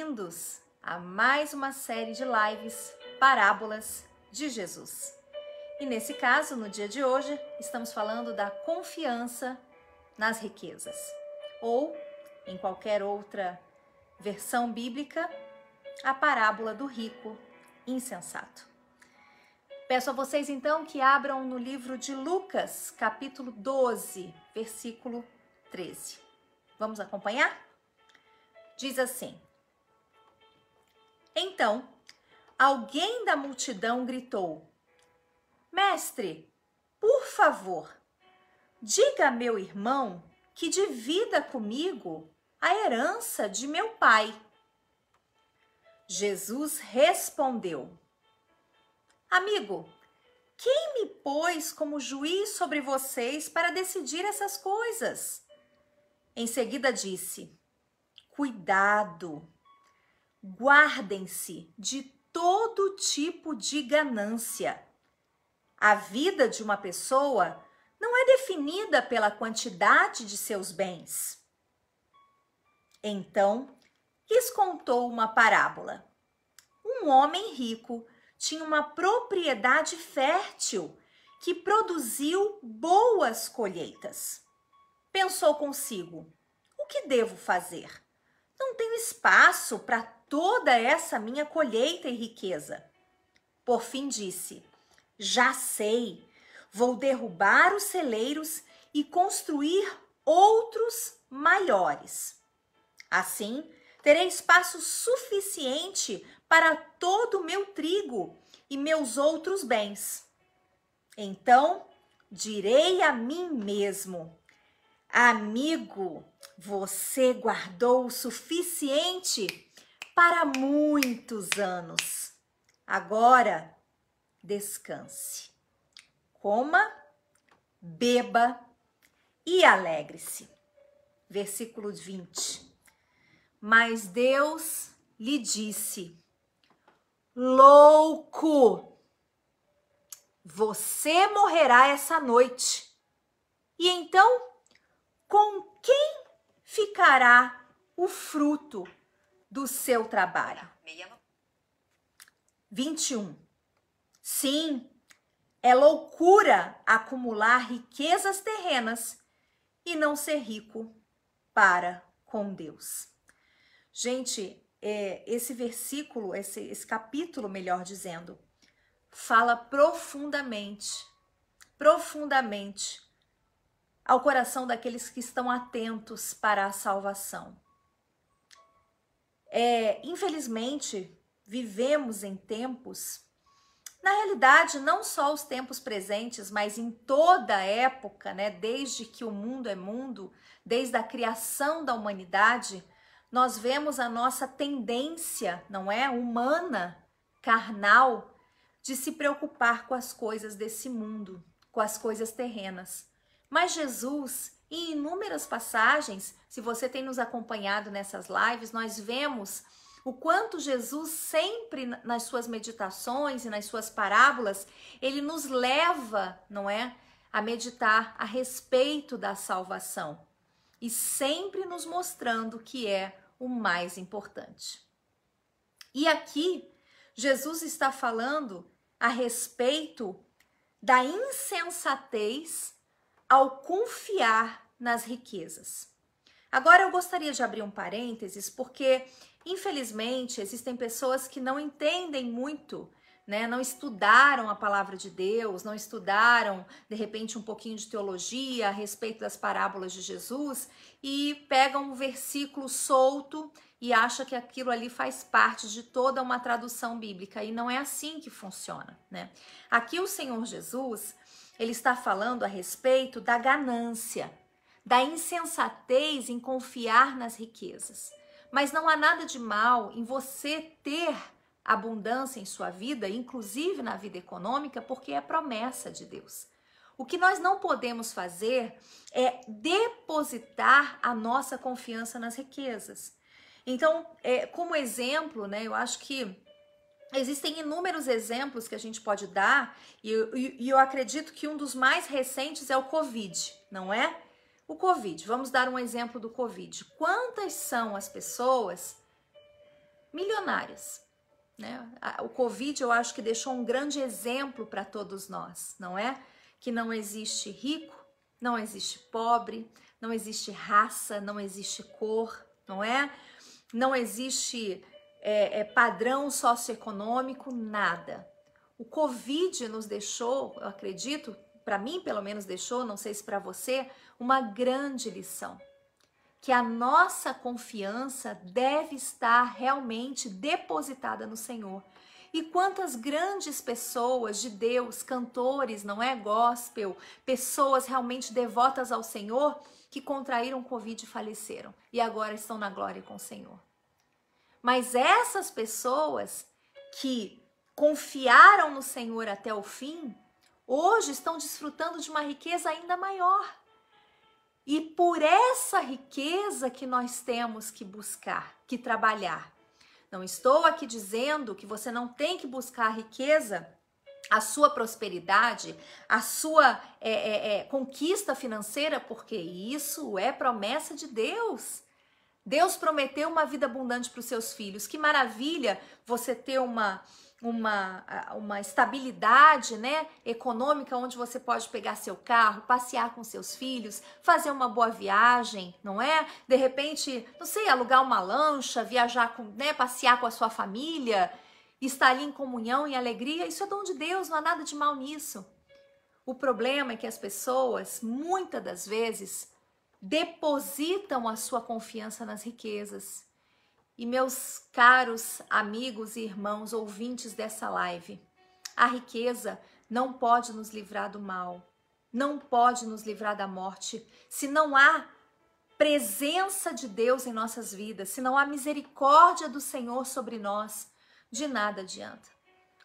bem-vindos a mais uma série de lives Parábolas de Jesus. E nesse caso, no dia de hoje, estamos falando da confiança nas riquezas. Ou, em qualquer outra versão bíblica, a parábola do rico insensato. Peço a vocês então que abram no livro de Lucas, capítulo 12, versículo 13. Vamos acompanhar? Diz assim: Então, alguém da multidão gritou: Mestre, por favor, diga a meu irmão que divida comigo a herança de meu pai. Jesus respondeu: Amigo, quem me pôs como juiz sobre vocês para decidir essas coisas? Em seguida disse: Cuidado, guardem-se de todo tipo de ganância. A vida de uma pessoa não é definida pela quantidade de seus bens. Então, lhes contou uma parábola. Um homem rico tinha uma propriedade fértil que produziu boas colheitas. Pensou consigo: o que devo fazer? Não tenho espaço para toda essa minha colheita e riqueza. Por fim disse: Já sei, vou derrubar os celeiros e construir outros maiores. Assim, terei espaço suficiente para todo o meu trigo e meus outros bens. Então, direi a mim mesmo: Amigo, você guardou o suficiente para muitos anos. Agora, descanse, coma, beba e alegre-se. Versículo 20. Mas Deus lhe disse: Louco, você morrerá essa noite. E então, com quem ficará o fruto do seu trabalho? 21. Sim, é loucura acumular riquezas terrenas e não ser rico para com Deus. Gente, esse versículo, esse capítulo, melhor dizendo, fala profundamente ao coração daqueles que estão atentos para a salvação. Infelizmente, vivemos em tempos, na realidade, não só os tempos presentes, mas em toda a época, né, desde que o mundo é mundo, desde a criação da humanidade, nós vemos a nossa tendência, não é, humana, carnal, de se preocupar com as coisas desse mundo, com as coisas terrenas. Mas Jesus, em inúmeras passagens, se você tem nos acompanhado nessas lives, nós vemos o quanto Jesus sempre nas suas meditações e nas suas parábolas, ele nos leva, não é, a meditar a respeito da salvação e sempre nos mostrando que é o mais importante. E aqui, Jesus está falando a respeito da insensatez ao confiar nas riquezas. Agora eu gostaria de abrir um parênteses, porque infelizmente existem pessoas que não entendem muito, né? Não estudaram a palavra de Deus, não estudaram de repente um pouquinho de teologia a respeito das parábolas de Jesus e pegam um versículo solto e acham que aquilo ali faz parte de toda uma tradução bíblica, e não é assim que funciona, né? Aqui o Senhor Jesus, ele está falando a respeito da ganância, da insensatez em confiar nas riquezas. Mas não há nada de mal em você ter abundância em sua vida, inclusive na vida econômica, porque é promessa de Deus. O que nós não podemos fazer é depositar a nossa confiança nas riquezas. Então, como exemplo, né, eu acho que existem inúmeros exemplos que a gente pode dar, e eu acredito que um dos mais recentes é o Covid, não é? O Covid, vamos dar um exemplo do Covid. Quantas são as pessoas milionárias, né? O Covid, eu acho que deixou um grande exemplo para todos nós, não é? Que não existe rico, não existe pobre, não existe raça, não existe cor, não é? Não existe padrão socioeconômico, nada. O Covid nos deixou, eu acredito, para mim pelo menos deixou, não sei se para você, uma grande lição. Que a nossa confiança deve estar realmente depositada no Senhor. E quantas grandes pessoas de Deus, cantores, não é? Gospel, pessoas realmente devotas ao Senhor, que contraíram Covid e faleceram. E agora estão na glória com o Senhor. Mas essas pessoas que confiaram no Senhor até o fim, hoje estão desfrutando de uma riqueza ainda maior. E por essa riqueza que nós temos que buscar, que trabalhar. Não estou aqui dizendo que você não tem que buscar a riqueza, a sua prosperidade, a sua conquista financeira, porque isso é promessa de Deus. Deus prometeu uma vida abundante para os seus filhos. Que maravilha você ter uma estabilidade, né, econômica, onde você pode pegar seu carro, passear com seus filhos, fazer uma boa viagem, não é? De repente, não sei, alugar uma lancha, viajar, passear com a sua família, estar ali em comunhão, em alegria. Isso é dom de Deus, não há nada de mal nisso. O problema é que as pessoas, muitas das vezes, depositam a sua confiança nas riquezas. E meus caros amigos e irmãos ouvintes dessa live, a riqueza não pode nos livrar do mal, não pode nos livrar da morte, se não há presença de Deus em nossas vidas, se não há misericórdia do Senhor sobre nós, de nada adianta.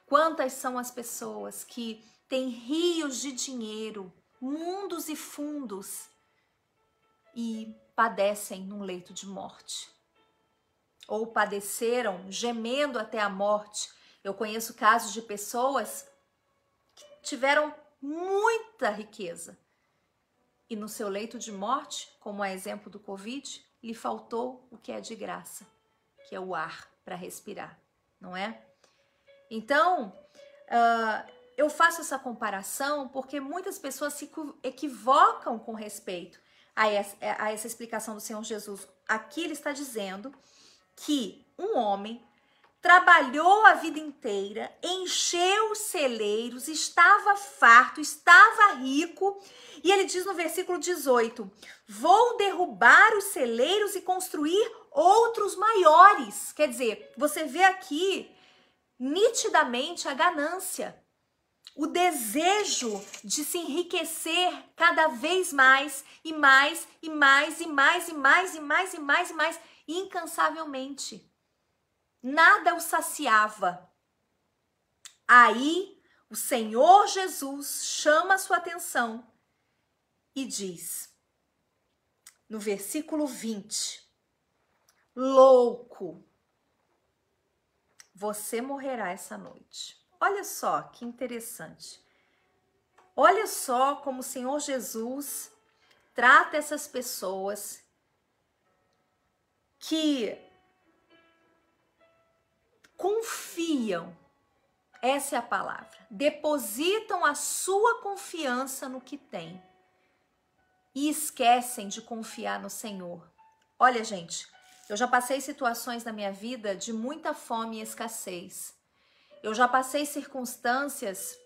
Quantas são as pessoas que têm rios de dinheiro, mundos e fundos, e padecem num leito de morte? Ou padeceram gemendo até a morte. Eu conheço casos de pessoas que tiveram muita riqueza e no seu leito de morte, como é exemplo do Covid, lhe faltou o que é de graça, que é o ar para respirar, não é? Então, eu faço essa comparação porque muitas pessoas se equivocam com respeito a essa explicação do Senhor Jesus. Aqui ele está dizendo que um homem trabalhou a vida inteira, encheu os celeiros, estava farto, estava rico, e ele diz no versículo 18: vou derrubar os celeiros e construir outros maiores. Quer dizer, você vê aqui nitidamente a ganância, o desejo de se enriquecer cada vez mais e mais e mais e mais e mais e mais e mais e mais, incansavelmente. Nada o saciava. Aí o Senhor Jesus chama a sua atenção e diz, no versículo 20, louco, você morrerá essa noite. Olha só que interessante. Olha só como o Senhor Jesus trata essas pessoas que confiam, essa é a palavra, depositam a sua confiança no que tem e esquecem de confiar no Senhor. Olha, gente, eu já passei situações na minha vida de muita fome e escassez. Eu já passei circunstâncias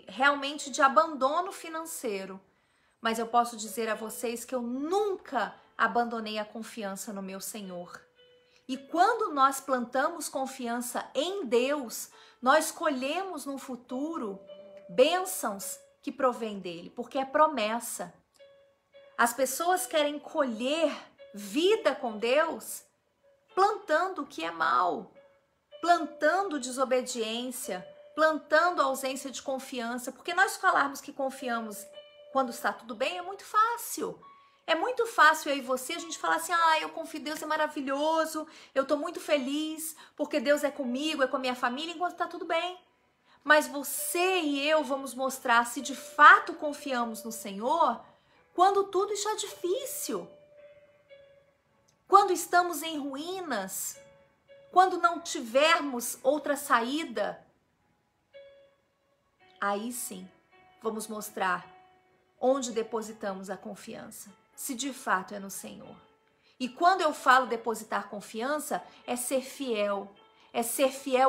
realmente de abandono financeiro, mas eu posso dizer a vocês que eu nunca abandonei a confiança no meu Senhor. E quando nós plantamos confiança em Deus, nós colhemos no futuro bênçãos que provém dele, porque é promessa. As pessoas querem colher vida com Deus plantando o que é mal, plantando desobediência, plantando ausência de confiança, porque nós falarmos que confiamos quando está tudo bem é muito fácil. É muito fácil eu e você, a gente falar assim, eu confio em Deus, é maravilhoso, eu tô muito feliz, porque Deus é comigo, é com a minha família, enquanto tá tudo bem. Mas você e eu vamos mostrar se de fato confiamos no Senhor quando tudo está difícil. Quando estamos em ruínas, quando não tivermos outra saída, aí sim vamos mostrar onde depositamos a confiança, se de fato é no Senhor. E quando eu falo depositar confiança, é ser fiel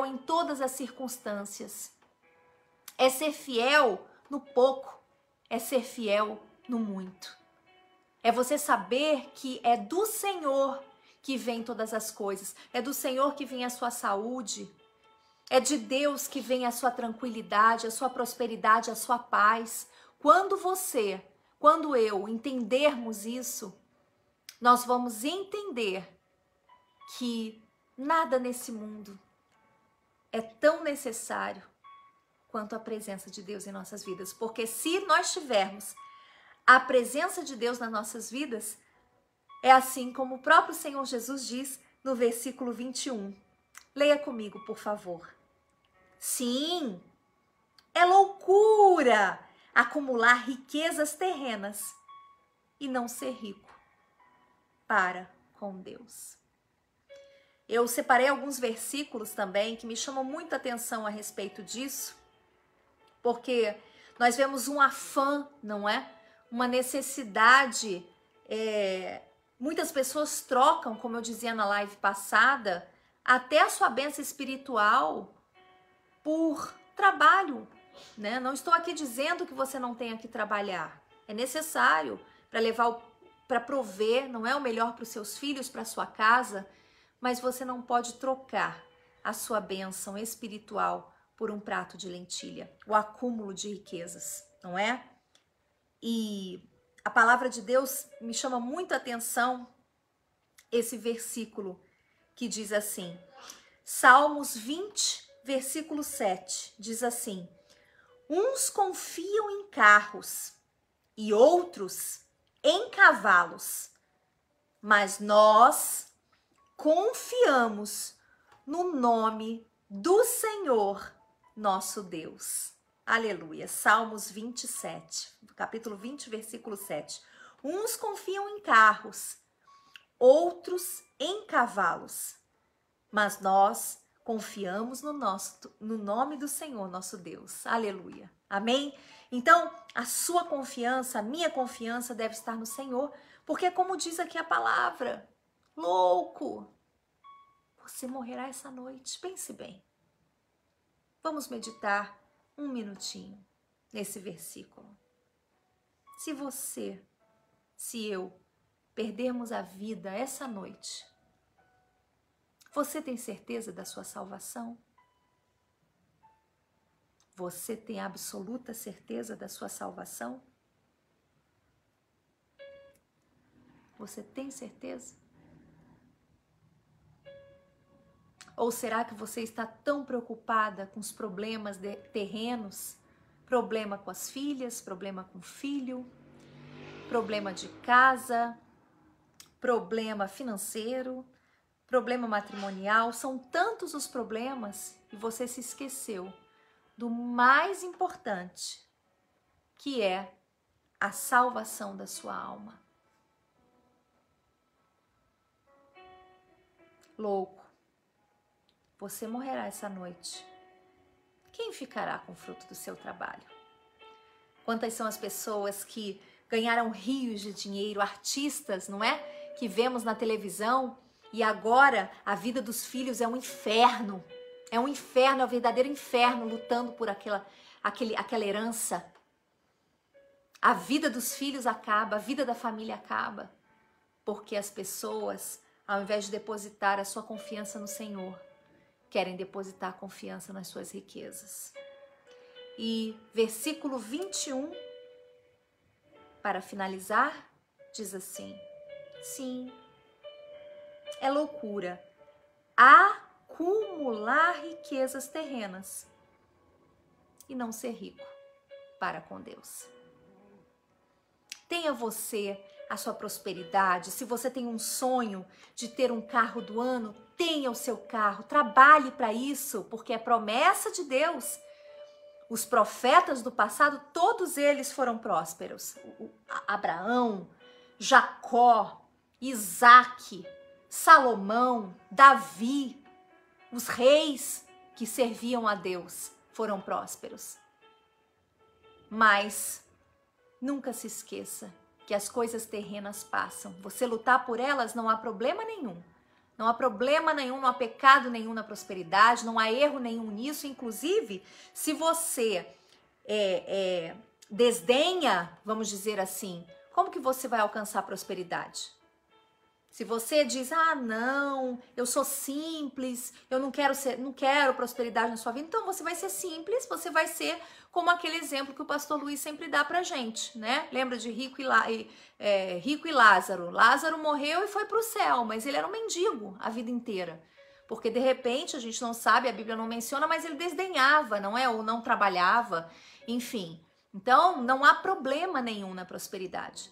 em todas as circunstâncias, é ser fiel no pouco, é ser fiel no muito. É você saber que é do Senhor que vem todas as coisas, é do Senhor que vem a sua saúde, é de Deus que vem a sua tranquilidade, a sua prosperidade, a sua paz. Quando eu entendermos isso, nós vamos entender que nada nesse mundo é tão necessário quanto a presença de Deus em nossas vidas. Porque se nós tivermos a presença de Deus nas nossas vidas, é assim como o próprio Senhor Jesus diz no versículo 21. Leia comigo, por favor. Sim, é loucura acumular riquezas terrenas e não ser rico para com Deus. Eu separei alguns versículos também que me chamam muita atenção a respeito disso, porque nós vemos um afã, não é? Uma necessidade. Muitas pessoas trocam, como eu dizia na live passada, até a sua bênção espiritual por trabalho, né? Não estou aqui dizendo que você não tenha que trabalhar. É necessário para prover, não é, o melhor para os seus filhos, para a sua casa, mas você não pode trocar a sua bênção espiritual por um prato de lentilha, o acúmulo de riquezas, não é? E a palavra de Deus me chama muito a atenção esse versículo que diz assim, Salmos 20, versículo 7, diz assim, uns confiam em carros e outros em cavalos, mas nós confiamos no nome do Senhor, nosso Deus. Aleluia. Salmos 27, capítulo 20, versículo 7. Uns confiam em carros, outros em cavalos, mas nós confiamos no nome do Senhor, nosso Deus. Aleluia. Amém? Então, a sua confiança, a minha confiança deve estar no Senhor, porque como diz aqui a palavra, louco, você morrerá essa noite. Pense bem. Vamos meditar um minutinho nesse versículo. Se você, se eu, perdermos a vida essa noite, você tem certeza da sua salvação? Você tem absoluta certeza da sua salvação? Você tem certeza? Ou será que você está tão preocupada com os problemas terrenos? Problema com as filhas, problema com o filho, problema de casa, problema financeiro, problema matrimonial. São tantos os problemas e você se esqueceu do mais importante, que é a salvação da sua alma. Louco. Você morrerá essa noite. Quem ficará com o fruto do seu trabalho? Quantas são as pessoas que ganharam rios de dinheiro, artistas, não é? Que vemos na televisão e agora a vida dos filhos é um inferno. É um inferno, é um verdadeiro inferno, lutando por aquela herança. A vida dos filhos acaba, a vida da família acaba, porque as pessoas, ao invés de depositar a sua confiança no Senhor, querem depositar confiança nas suas riquezas. E versículo 21, para finalizar, diz assim, sim, é loucura acumular riquezas terrenas e não ser rico para com Deus. Tenha você a sua prosperidade. Se você tem um sonho de ter um carro do ano, tenha o seu carro, trabalhe para isso, porque é promessa de Deus. Os profetas do passado, todos eles foram prósperos. Abraão, Jacó, Isaac, Salomão, Davi, Os reis que serviam a Deus foram prósperos. Mas nunca se esqueça que as coisas terrenas passam. Você lutar por elas não há problema nenhum. Não há problema nenhum, não há pecado nenhum na prosperidade, não há erro nenhum nisso. Inclusive, se você desdenha, vamos dizer assim, como que você vai alcançar prosperidade? Se você diz, não, eu sou simples, eu não quero prosperidade na sua vida, então você vai ser simples, você vai ser como aquele exemplo que o pastor Luiz sempre dá pra gente, né? Lembra de Rico e Lázaro? Lázaro morreu e foi pro céu, mas ele era um mendigo a vida inteira. Porque de repente, a gente não sabe, a Bíblia não menciona, mas ele desdenhava, não é? Ou não trabalhava, enfim. Então, não há problema nenhum na prosperidade.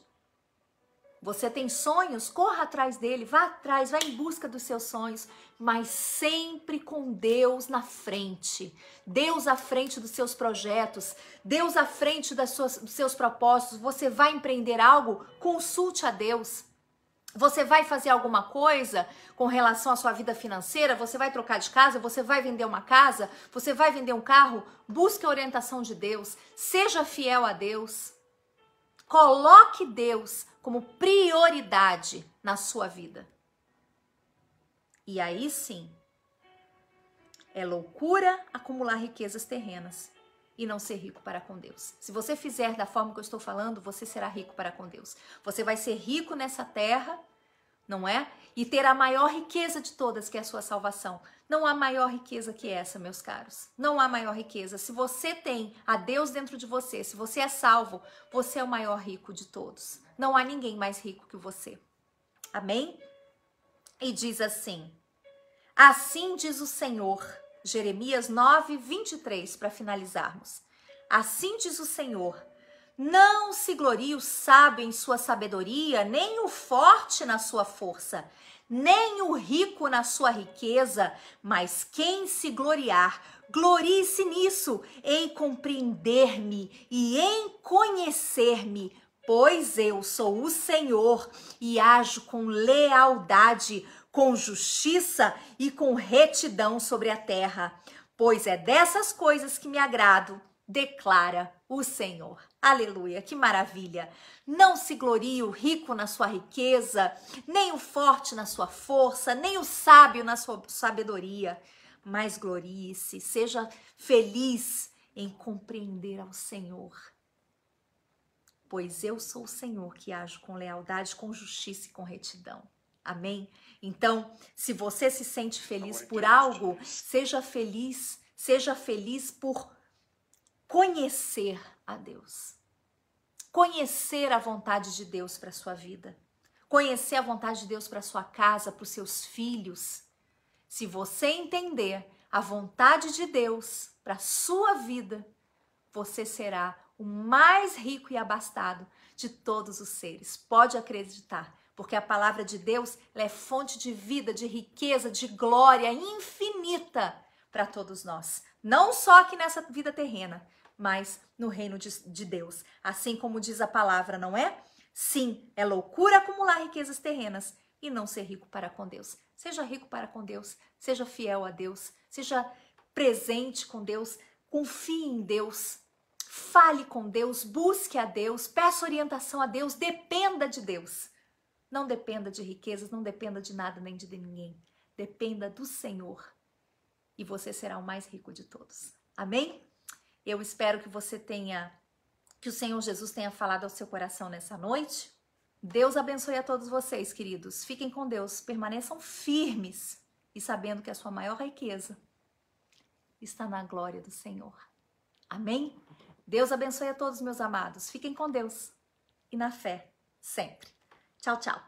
Você tem sonhos? Corra atrás dele, vá atrás, vá em busca dos seus sonhos, mas sempre com Deus na frente. Deus à frente dos seus projetos, Deus à frente dos seus propósitos. Você vai empreender algo? Consulte a Deus. Você vai fazer alguma coisa com relação à sua vida financeira? Você vai trocar de casa? Você vai vender uma casa? Você vai vender um carro? Busque a orientação de Deus. Seja fiel a Deus. Coloque Deus como prioridade na sua vida. E aí sim, é loucura acumular riquezas terrenas e não ser rico para com Deus. Se você fizer da forma que eu estou falando, você será rico para com Deus. Você vai ser rico nessa terra, não é? E ter a maior riqueza de todas, que é a sua salvação. Não há maior riqueza que essa, meus caros. Não há maior riqueza. Se você tem a Deus dentro de você, se você é salvo, você é o maior rico de todos. Não há ninguém mais rico que você. Amém? E diz assim: assim diz o Senhor, Jeremias 9:23, para finalizarmos. Assim diz o Senhor: não se glorie o sábio em sua sabedoria, nem o forte na sua força, nem o rico na sua riqueza, mas quem se gloriar, glorie-se nisso, em compreender-me e em conhecer-me, pois eu sou o Senhor e ajo com lealdade, com justiça e com retidão sobre a terra, pois é dessas coisas que me agrado, declara o Senhor. Aleluia, que maravilha! Não se glorie o rico na sua riqueza, nem o forte na sua força, nem o sábio na sua sabedoria, mas glorie-se, seja feliz em compreender ao Senhor. Pois eu sou o Senhor que ajo com lealdade, com justiça e com retidão. Amém? Então, se você se sente feliz por algo, seja feliz por conhecer a Deus. Conhecer a vontade de Deus para a sua vida. Conhecer a vontade de Deus para a sua casa, para os seus filhos. Se você entender a vontade de Deus para a sua vida, você será o mais rico e abastado de todos os seres. Pode acreditar, porque a palavra de Deus ela é fonte de vida, de riqueza, de glória infinita para todos nós. Não só aqui nessa vida terrena, mas no reino de Deus. Assim como diz a palavra, não é? Sim, é loucura acumular riquezas terrenas e não ser rico para com Deus. Seja rico para com Deus, seja fiel a Deus, seja presente com Deus, confie em Deus, fale com Deus, busque a Deus, peça orientação a Deus, dependa de Deus. Não dependa de riquezas, não dependa de nada nem de ninguém. Dependa do Senhor e você será o mais rico de todos. Amém? Eu espero que que o Senhor Jesus tenha falado ao seu coração nessa noite. Deus abençoe a todos vocês, queridos. Fiquem com Deus, permaneçam firmes e sabendo que a sua maior riqueza está na glória do Senhor. Amém? Deus abençoe a todos, meus amados. Fiquem com Deus e na fé, sempre. Tchau, tchau.